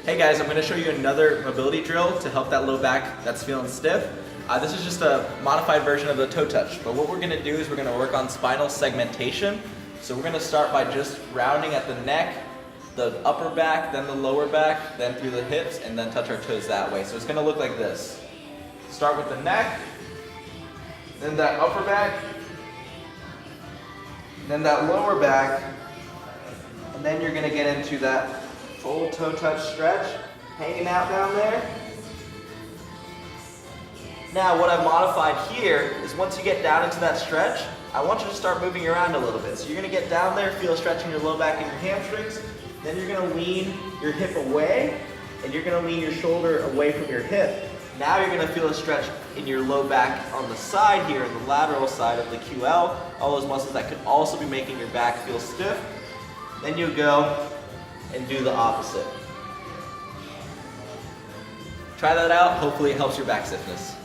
Hey guys, I'm going to show you another mobility drill to help that low back that's feeling stiff. This is just a modified version of the toe touch, but what we're going to do is we're going to work on spinal segmentation. So we're going to start by just rounding at the neck, the upper back, then the lower back, then through the hips, and then touch our toes that way. So it's going to look like this. Start with the neck, then that upper back, then that lower back, and then you're going to get into that full toe touch stretch, hanging out down there. Now what I've modified here is once you get down into that stretch, I want you to start moving around a little bit. So you're going to get down there, feel a stretch in your low back and your hamstrings, then you're going to lean your hip away, and you're going to lean your shoulder away from your hip. Now you're going to feel a stretch in your low back on the side here, the lateral side of the QL, all those muscles that could also be making your back feel stiff. Then you go and do the opposite. Try that out, hopefully it helps your back stiffness.